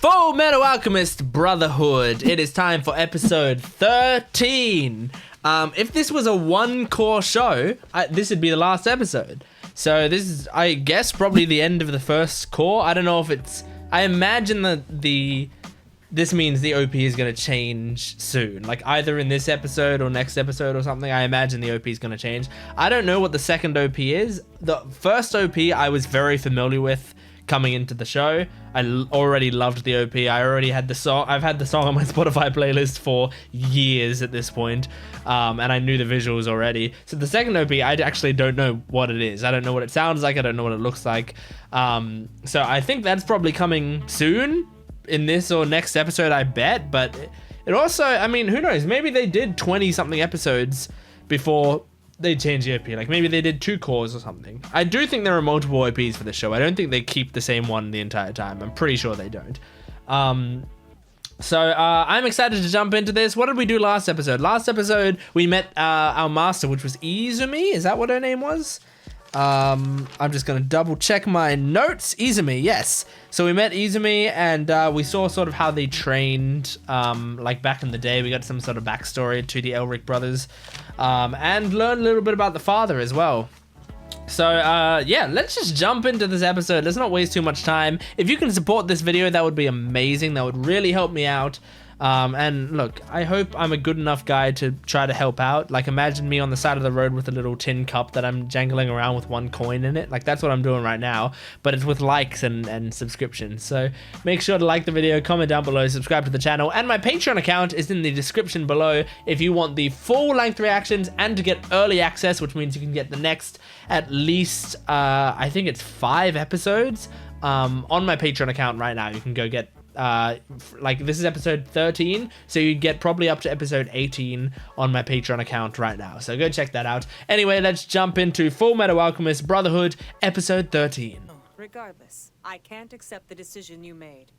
Fullmetal Alchemist Brotherhood. It is time for episode 13. If this was a one-core show, this would be the last episode. So this is, I guess, probably the end of the first core. I don't know if it's... I imagine that this means the OP is going to change soon. Like either in this episode or next episode or something. I imagine the OP is going to change. I don't know what the second OP is. The first OP I was very familiar with coming into the show. I already loved the OP. I already had the song. I've had the song on my Spotify playlist for years at this point, and I knew the visuals already. So the second OP, I actually don't know what it is. I don't know what it sounds like. I don't know what it looks like. So I think that's probably coming soon in this or next episode, I bet. But it also, I mean, who knows? Maybe they did 20 something episodes before they changed the OP. Like maybe they did 2 cores or something. I do think there are multiple OPs for this show. I don't think they keep the same one the entire time. I'm pretty sure they don't. So I'm excited to jump into this. What did we do last episode? Last episode we met our master, which was Izumi. Is that what her name was? I'm just gonna double check my notes. Izumi, yes. So we met Izumi and we saw sort of how they trained like back in the day. We got some sort of backstory to the Elric brothers and learned a little bit about the father as well. So yeah, let's just jump into this episode. Let's not waste too much time. If you can support this video, that would be amazing. That would really help me out. And look, I hope I'm a good enough guy to try to help out. Like imagine me on the side of the road with a little tin cup that I'm jangling around with 1 coin in it. Like that's what I'm doing right now, but it's with likes and subscriptions. So make sure to like the video, comment down below, subscribe to the channel, and my Patreon account is in the description below if you want the full length reactions and to get early access, which means you can get the next at least I think it's 5 episodes on my Patreon account right now. You can go get like this is episode 13, so you get probably up to episode 18 on my Patreon account right now, so go check that out. Anyway, let's jump into Fullmetal Alchemist Brotherhood episode 13. Regardless, I can't accept the decision you made.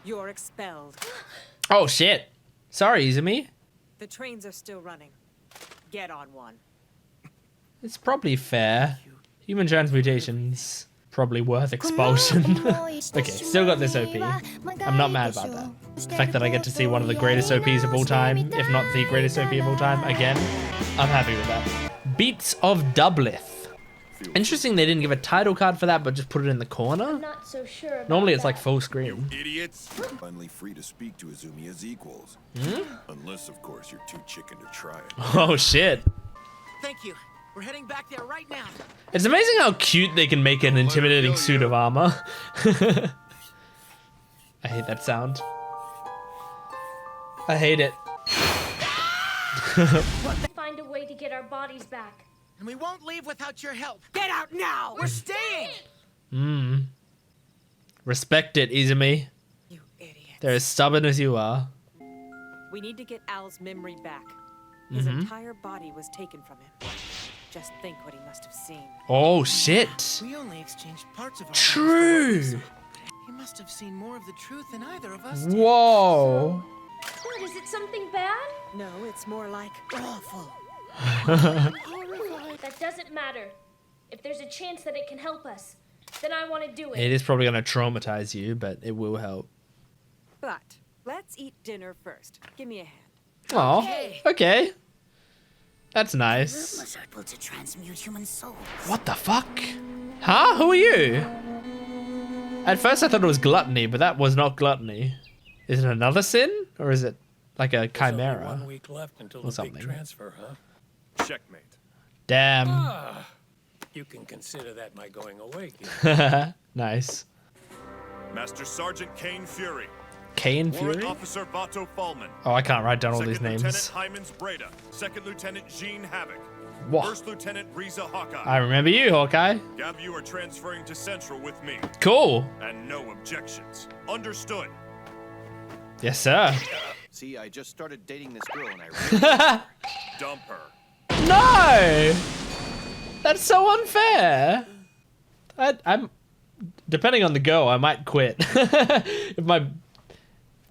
You're expelled. Oh shit, sorry Izumi. The trains are still running. Get on one. It's probably fair. Human transmutations probably worth expulsion. Okay, still got this OP. I'm not mad about that. The fact that I get to see one of the greatest OPs of all time, if not the greatest OP of all time, again, I'm happy with that. Beats of Doubleth. Interesting they didn't give a title card for that, but just put it in the corner. I'm not so sure about Normally it's that. like full screen. Idiots! Finally free to speak to Izumi as equals. Unless, of course, you're too chicken to try it. Oh shit. Thank you. We're heading back there right now. It's amazing how cute they can make an intimidating suit of armor. I hate that sound. I hate it. Find a way to get our bodies back. And we won't leave without your help. Get out now! We're staying! Respect it, Izumi. You idiot. They're as stubborn as you are. We need to get Al's memory back. His entire body was taken from him. Just think what he must have seen. Oh shit. We only exchanged parts of our True. stories. He must have seen more of the truth than either of us did. Whoa. What, is it something bad? No, it's more like Awful. That doesn't matter. If there's a chance that it can help us, then I want to do it. It is probably going to traumatize you, but it will help. But let's eat dinner first. Give me a hand. Oh, okay. That's nice. Was able to transmute human souls. What the fuck? Huh? Who are you? At first I thought it was gluttony, but that was not gluttony. Is it another sin? Or is it like a chimera? 1 week left until Or the something. big transfer, huh? Checkmate. Damn. You can consider that my going away gift. Nice. Master Sergeant Kane Fury. Kane Warrant Fury? Officer Vato Fallman. Oh, I can't write down all Second these Lieutenant names. Hymens Breda. Second Lieutenant Jean Havoc. What? First Lieutenant Riza Hawkeye. I remember you, Hawkeye. Gab, you are transferring to Central with me. Cool. And no objections. Understood. Yes, sir. See, I just started dating this girl and I really Dump her. No! That's so unfair. I'm depending on the girl, I might quit. If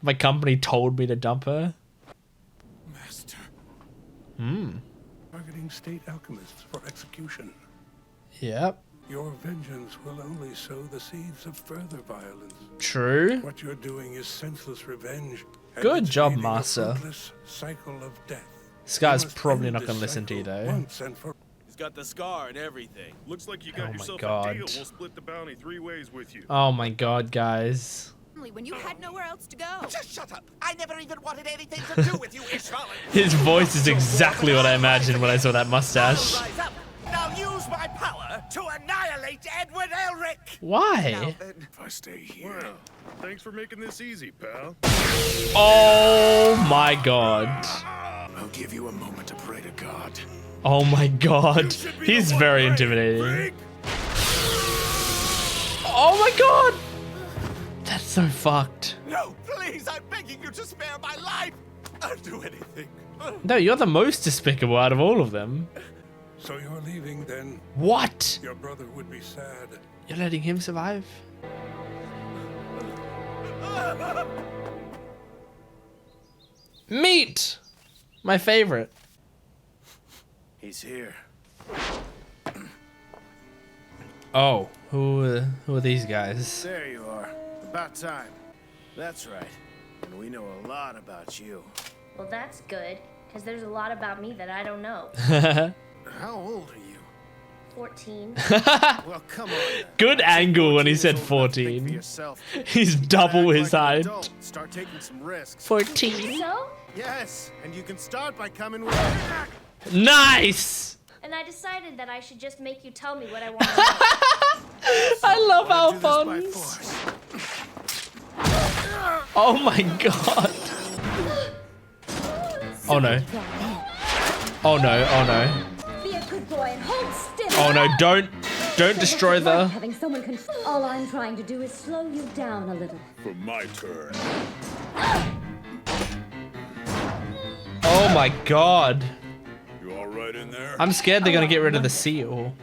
my company told me to dump her. Master. Targeting state alchemists for execution. Yep. Your vengeance will only sow the seeds of further violence. True. What you're doing is senseless revenge. and Good it's job, leading a Master. fruitless cycle of death. This guy's You must probably end not going this to listen to you, cycle though. once and for He's got the scar and everything. Looks like you Oh got my yourself God. a deal. We'll split the bounty 3 ways with you. Oh my god, guys. When you had nowhere else to go. Just shut up. I never even wanted anything to do with you, Ishmael. His voice is exactly what I imagined when I saw that mustache. Rise up. Now use my power to annihilate Edward Elric. Why? If I stay here. Well, thanks for making this easy, pal. Oh my god. I'll give you a moment to pray to God. Oh my god. Should be He's the one very praying, intimidating. freak. Oh my god. That's so fucked. No, please, I'm begging you to spare my life. I'll do anything. No, you're the most despicable out of all of them. So you're leaving then? What? Your brother would be sad. You're letting him survive? Meat! My favorite. He's here. Oh, who are these guys? There you are. About time. That's right. And we know a lot about you. Well, that's good, because there's a lot about me that I don't know. How old are you? 14. Well, come on. Then. Good angle when he said Years old enough to think for 14. yourself. He's double Act his like an height. adult. Start taking some risks. 14. So? Yes, and you can start by coming with. Nice! And I decided that I should just make you tell me what I want to know. I love Wanna do this by Alphonse. force. Oh my god. Oh no. Oh no, oh no. Be a good boy and hold still. Oh no, don't destroy the... Having someone control. All I'm trying to do is slow you down a little. For my turn. Oh my god. You all right in there? I'm scared they're gonna get rid of the seal.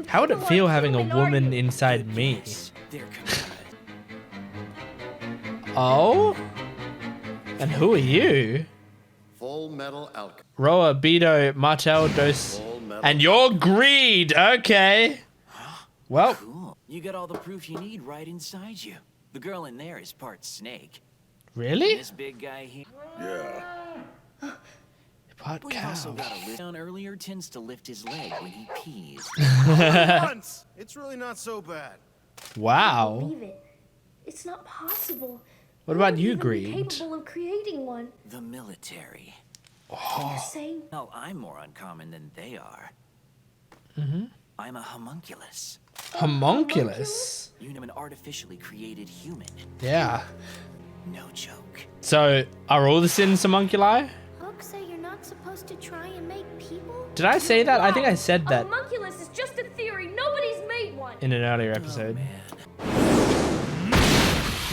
How would it feel having a woman inside me? Oh? And who are you? Fullmetal Alchemist. Roa, Beto, Martel, Dos... And you're Greed! Okay. Well, Cool. You got all the proof you need right inside you. The girl in there is part snake. really? This big guy here. Yeah. Part We've also cow. got a list down earlier tends to lift his leg when he pees. Once. It's really not so bad. Wow. Believe it. It's not possible. What about Who you, would even be Greed? capable of creating one. The military. You're saying No, I'm more uncommon than they are. I'm a homunculus. Homunculus? You know, an artificially created human. Yeah. No joke. So, are all the sins homunculi? books say you're not supposed to try and make people? Did I say that? I think I said A that homunculus is just a theory. Nobody's made one. in an earlier episode.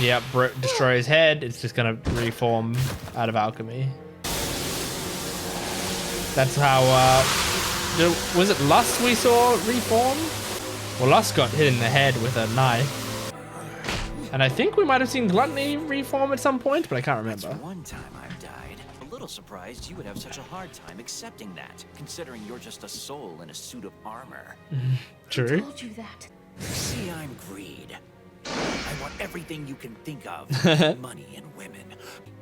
Yep, destroy his head. It's just gonna reform out of alchemy. That's how, was it Lust we saw reform? Well, Lust got hit in the head with a knife. And I think we might have seen Gluttony reform at some point, but I can't remember. That's one time I've died. A little surprised you would have such a hard time accepting that, considering you're just a soul in a suit of armor. True. Told you that. See, I'm greed. I want everything you can think of. Money and women.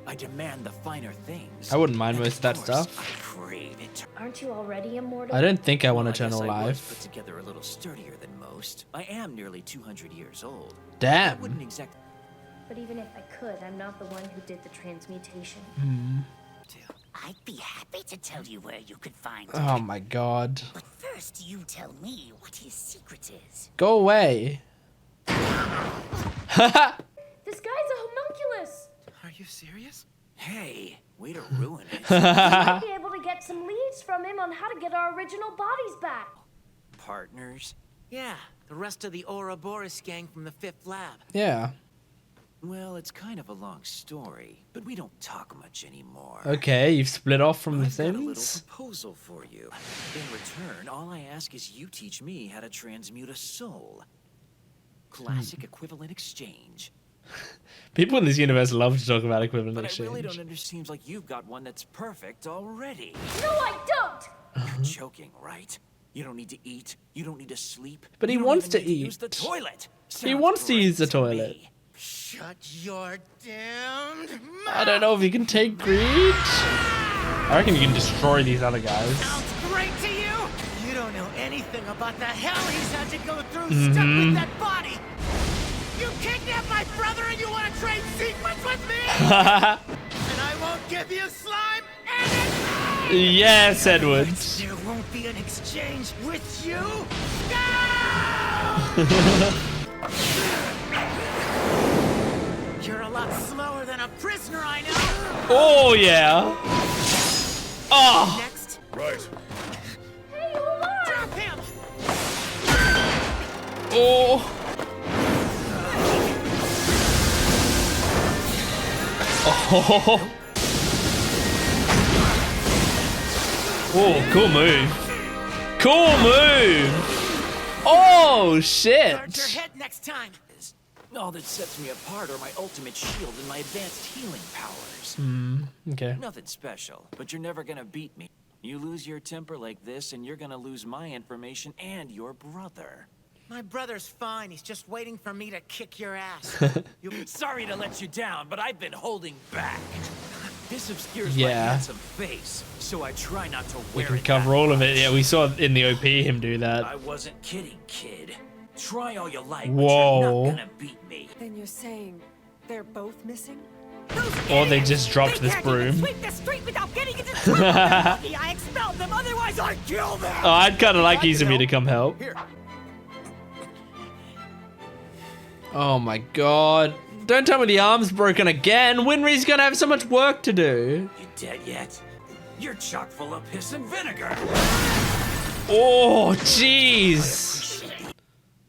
I demand the finer things. I wouldn't mind And most of that course, stuff. I crave it. Aren't you already immortal? I don't think I want Well, Eternal guess I was put Life. together a little sturdier than most. I am nearly 200 years old. I Damn. wouldn't exactly. But even if I could, I'm not the one who did the transmutation. I'd be happy to tell you where you could find it. Oh my god. But first, you tell me what his secret is. Go away. This guy's a homunculus. Are you serious? Hey, way to ruin it. Might be able to get some leads from him on how to get our original bodies back. Partners? Yeah, the rest of the Ouroboros gang from the 5th lab. Yeah. Well, it's kind of a long story, but we don't talk much anymore. Okay, you've split off from the I've got a little things. proposal for you. In return, all I ask is you teach me how to transmute a soul. Classic equivalent exchange. People in this universe love to talk about equivalent But exchange. I really don't understand. Seems like you've got one that's perfect already. No, I don't. You're joking, right? You don't need to eat. You don't need to sleep. But he You don't wants even to need use the eat. toilet. He Sounds wants to great use the toilet. me. Shut your damned mouth. I don't know if you can take greed. I reckon you can destroy these other guys. Sounds great to you? You don't know anything about the hell he's had to go through stuck with that body. You kidnapped my brother and you want to trade secrets with me? And I won't give you slime anything! Yes, Edward. There won't be an exchange with you? No! You're a lot slower than a prisoner, I know. Oh, yeah. Oh. Next. Right. Hey, Omar! Drop him! Oh. Oh. Oh, cool move. Cool move. Oh, Guard your shit. head next time. All that sets me apart are my ultimate shield and my advanced healing powers. Okay. Nothing special, but you're never gonna beat me. You lose your temper like this, and you're gonna lose my information and your brother. My brother's fine. He's just waiting for me to kick your ass. Sorry to let you down, but I've been holding back. This obscures my Yeah. handsome face, so I try not to We wear can it cover that all of it. much. Yeah, we saw in the OP him do I that. wasn't kidding, kid. Try all you like, Whoa. but you're not gonna beat me. Then you're saying they're both missing? Or they just dropped this broom. Sweep the street without getting into trouble. They're lucky I expelled them, otherwise I'd kill them. Oh, I'd kind of like Izumi to come help. Here. Oh my god. Don't tell me the arm's broken again. Winry's gonna have so much work to do. You dead yet? You're chock full of piss and vinegar. Oh, jeez.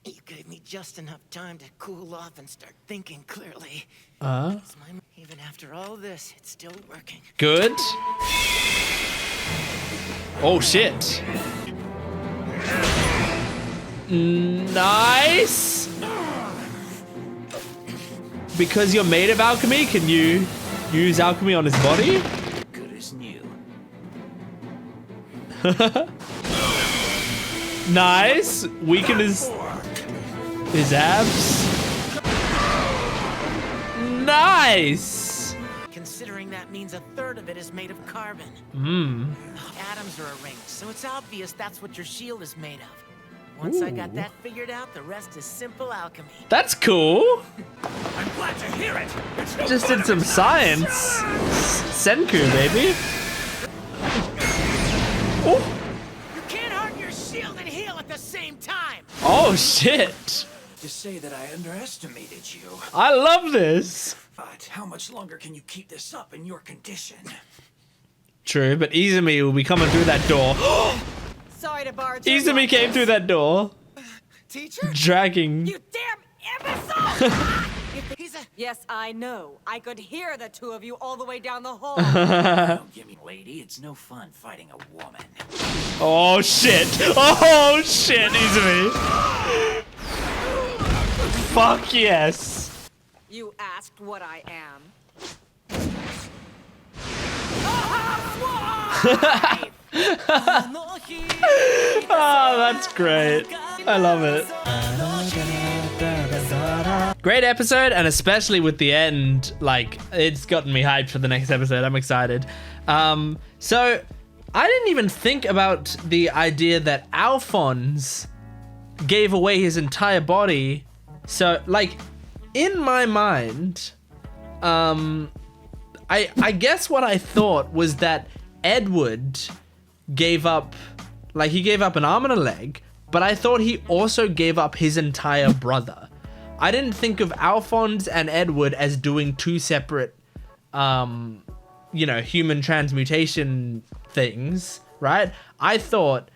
You gave me just enough time to cool off and start thinking clearly. Even after all this, it's still working. Good. Oh, shit. Nice. Because you're made of alchemy, can you use alchemy on his body? Good as new. Nice. Weaken his abs. Nice. Considering that means a third of it is made of carbon. Atoms are arranged, so it's obvious that's what your shield is made of. Once I got that figured out, the rest is simple alchemy. That's cool. I'm glad to hear it. It's no Just fun did some if it's science. Senku, baby. Oh. You can't harden your shield and heal at the same time. Oh, shit. to say that I underestimated you. I love this. But how much longer can you keep this up in your condition? True, but Izumi will be coming through that door. Sorry to barge. Izumi came through that door. Teacher? Dragging. You damn imbecile! Yes, I know. I could hear the two of you all the way down the hall. Don't give me, lady. It's no fun fighting a woman. Oh shit! Oh shit, Izumi! Fuck yes! You asked what I am. Oh, that's great. I love it. Great episode, and especially with the end, like, it's gotten me hyped for the next episode. I'm excited. So I didn't even think about the idea that Alphonse gave away his entire body. So, like, in my mind, I guess what I thought was that Edward gave up, like, he gave up an arm and a leg, but I thought he also gave up his entire brother. I didn't think of Alphonse and Edward as doing two separate, you know, human transmutation things, right? I thought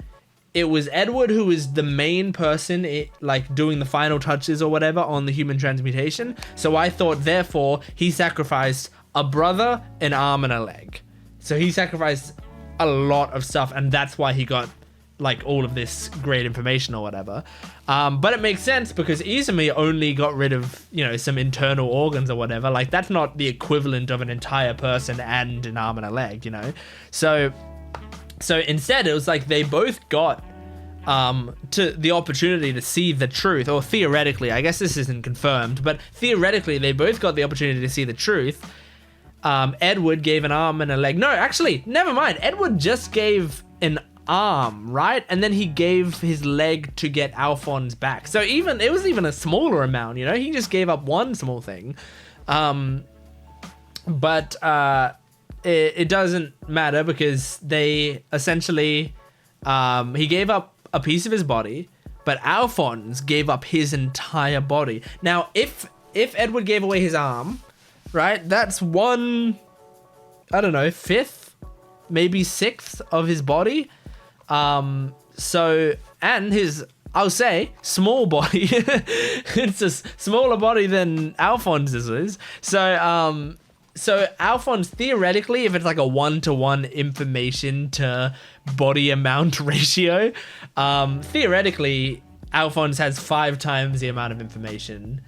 it was Edward who was the main person, like, doing the final touches or whatever on the human transmutation. So I thought, therefore, he sacrificed a brother, an arm, and a leg. So he sacrificed a lot of stuff, and that's why he got, like, all of this great information or whatever. But it makes sense because Izumi only got rid of, you know, some internal organs or whatever. Like, that's not the equivalent of an entire person and an arm and a leg, you know? So instead, it was like they both got to the opportunity to see the truth, or theoretically, I guess this isn't confirmed, but theoretically they both got the opportunity to see the truth. Edward gave an arm and a leg. No, actually, never mind. Edward just gave an arm, right? And then he gave his leg to get Alphonse back. So it was even a smaller amount, you know? He just gave up one small thing. But it doesn't matter because they essentially, he gave up a piece of his body, but Alphonse gave up his entire body. Now, if Edward gave away his arm, right, that's 1/5, maybe 1/6 of his body. So, and his, I'll say, small body. It's a smaller body than Alphonse's is. So Alphonse, theoretically, if it's like a 1-to-1 information to body amount ratio, theoretically, Alphonse has 5 times the amount of information,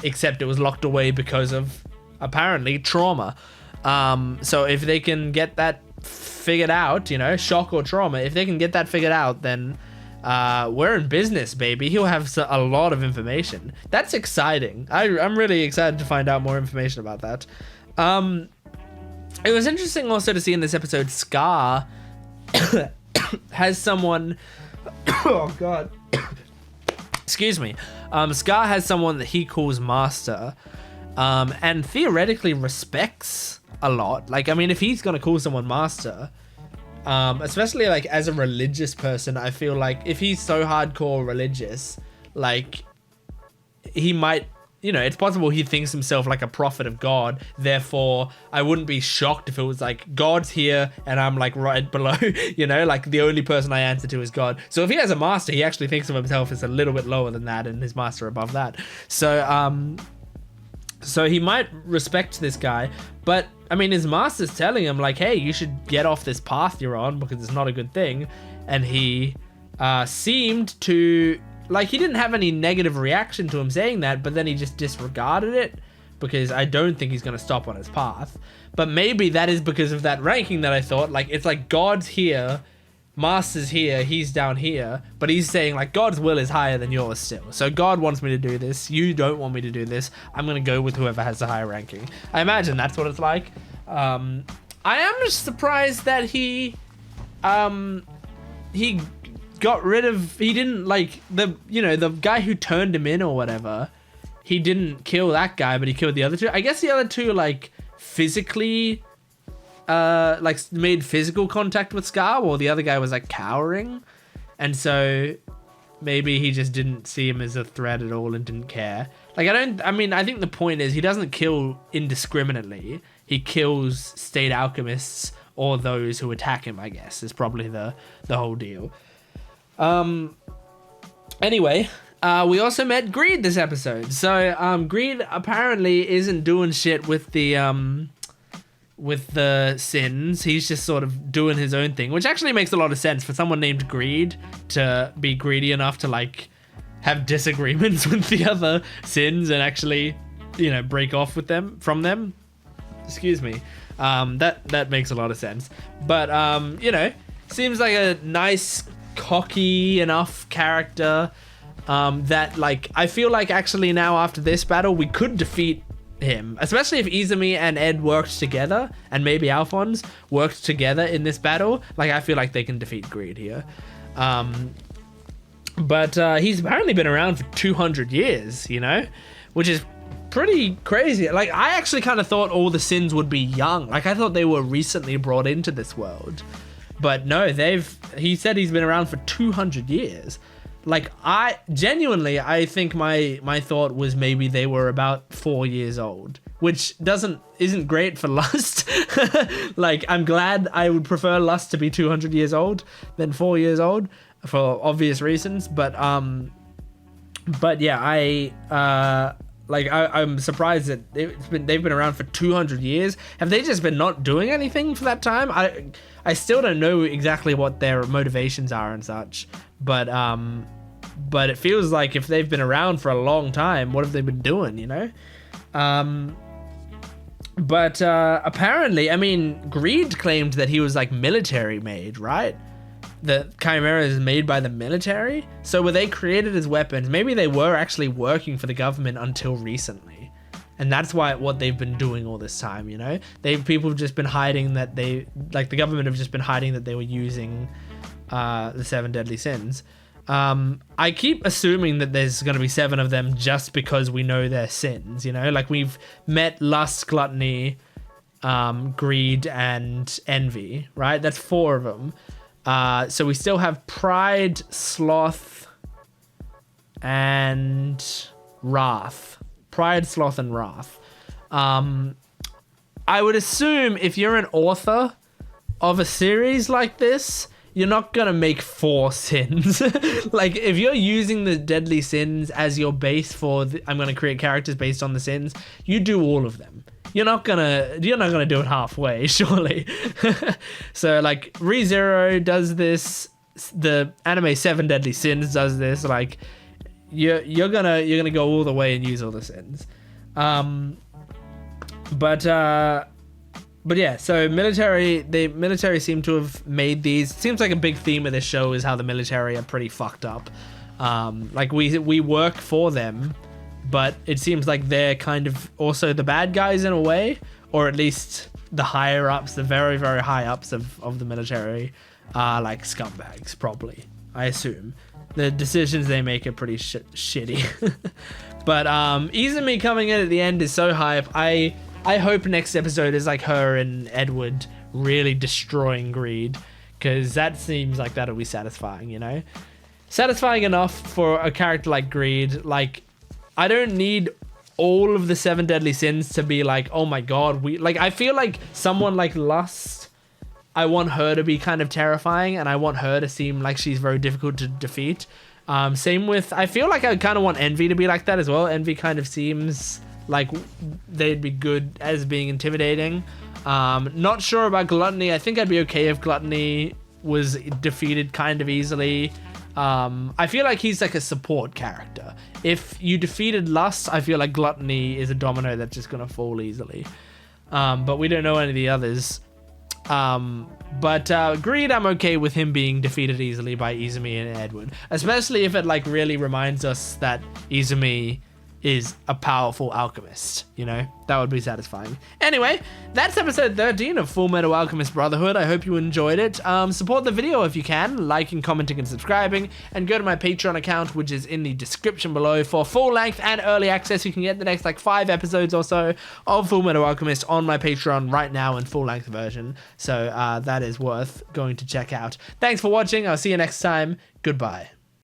except it was locked away because of, apparently, trauma. So if they can get that figured out, you know, shock or trauma, if they can get that figured out, then we're in business, baby. He'll have a lot of information. That's exciting. I'm really excited to find out more information about that. It was interesting also to see in this episode, Scar has someone... oh, God. Excuse me. Scar has someone that he calls Master, and theoretically respects a lot. Like, I mean, if he's gonna call someone Master... especially like as a religious person, I feel like if he's so hardcore religious, like he might, you know, it's possible he thinks himself like a prophet of God. Therefore, I wouldn't be shocked if it was like God's here and I'm like right below, you know, like the only person I answer to is God. So if he has a master, he actually thinks of himself as a little bit lower than that and his master above that. So he might respect this guy, but I mean, his master's telling him like, hey, you should get off this path you're on because it's not a good thing. And he seemed to, like, he didn't have any negative reaction to him saying that, but then he just disregarded it because I don't think he's going to stop on his path. But maybe that is because of that ranking that I thought, like, it's like God's here, Master's here, he's down here, but he's saying like God's will is higher than yours still. So God wants me to do this, you don't want me to do this, I'm gonna go with whoever has the higher ranking. I imagine that's what it's like. I am just surprised that he got rid of, he didn't like the guy who turned him in or whatever, he didn't kill that guy, but he killed the other two. I guess the other two like physically like made physical contact with Scar, while the other guy was like cowering, and so maybe he just didn't see him as a threat at all and didn't care. Like I think the point is he doesn't kill indiscriminately. He kills state alchemists or those who attack him, I guess, is probably the whole deal. Anyway, we also met Greed this episode. So Greed apparently isn't doing shit with the sins. He's just sort of doing his own thing, which actually makes a lot of sense for someone named Greed to be greedy enough to like have disagreements with the other sins and actually, you know, break off with them from them. Excuse me. That makes a lot of sense. But you know, seems like a nice, cocky enough character that like I feel like actually now after this battle we could defeat him, especially if Izumi and Ed worked together, and maybe Alphonse worked together in this battle. Like I feel like they can defeat Greed here. But he's apparently been around for 200 years, you know, which is pretty crazy. Like I actually kind of thought all the sins would be young. Like I thought they were recently brought into this world, but no, he said he's been around for 200 years. Like I think my thought was maybe they were about 4 years old, which isn't great for Lust. Like I'm glad, I would prefer Lust to be 200 years old than 4 years old for obvious reasons. But yeah, I'm surprised that they've been around for 200 years. Have they just been not doing anything for that time? I still don't know exactly what their motivations are and such, but it feels like if they've been around for a long time, what have they been doing, you know? But apparently, I mean, Greed claimed that he was like military made, right? the chimeras made by the military. So were they created as weapons? Maybe they were actually working for the government until recently. And that's what they've been doing all this time, you know? People have just been hiding that the government have just been hiding that they were using the 7 deadly sins. I keep assuming that there's going to be 7 of them just because we know their sins, you know? Like, we've met lust, gluttony, greed, and envy, right? That's 4 of them. So we still have pride, sloth, and wrath. Pride, sloth, and wrath. I would assume if you're an author of a series like this, you're not gonna make 4 sins. Like, if you're using the deadly sins as your base for I'm gonna create characters based on the sins, you do all of them. You're not gonna do it halfway, surely. So like ReZero does this, the anime 7 Deadly Sins does this. Like, you're gonna go all the way and use all the sins. But yeah, so the military seem to have made these. Seems like a big theme of this show is how the military are pretty fucked up. Like, we work for them, but it seems like they're kind of also the bad guys in a way, or at least the higher ups, the very, very high ups of the military are like scumbags, probably, I assume. The decisions they make are pretty shitty. But Izumi coming in at the end is so hype. I hope next episode is like her and Edward really destroying greed, because that seems like that'll be satisfying, you know? Satisfying enough for a character like Greed. Like, I don't need all of the 7 deadly sins to be like, oh my god, I feel like someone like Lust, I want her to be kind of terrifying, and I want her to seem like she's very difficult to defeat. Same with, I feel like I kind of want Envy to be like that as well. Envy kind of seems like they'd be good as being intimidating. Not sure about Gluttony. I think I'd be okay if Gluttony was defeated kind of easily. I feel like he's like a support character. If you defeated Lust, I feel like Gluttony is a domino that's just gonna fall easily. But we don't know any of the others. But Greed, I'm okay with him being defeated easily by Izumi and Edward, especially if it like really reminds us that Izumi is a powerful alchemist, you know? That would be satisfying. Anyway, that's episode 13 of Fullmetal Alchemist Brotherhood. I hope you enjoyed it. Support the video if you can, liking, commenting, and subscribing, and go to my Patreon account, which is in the description below, for full length and early access. You can get the next like 5 episodes or so of Fullmetal Alchemist on my Patreon right now in full length version. So that is worth going to check out. Thanks for watching. I'll see you next time. Goodbye.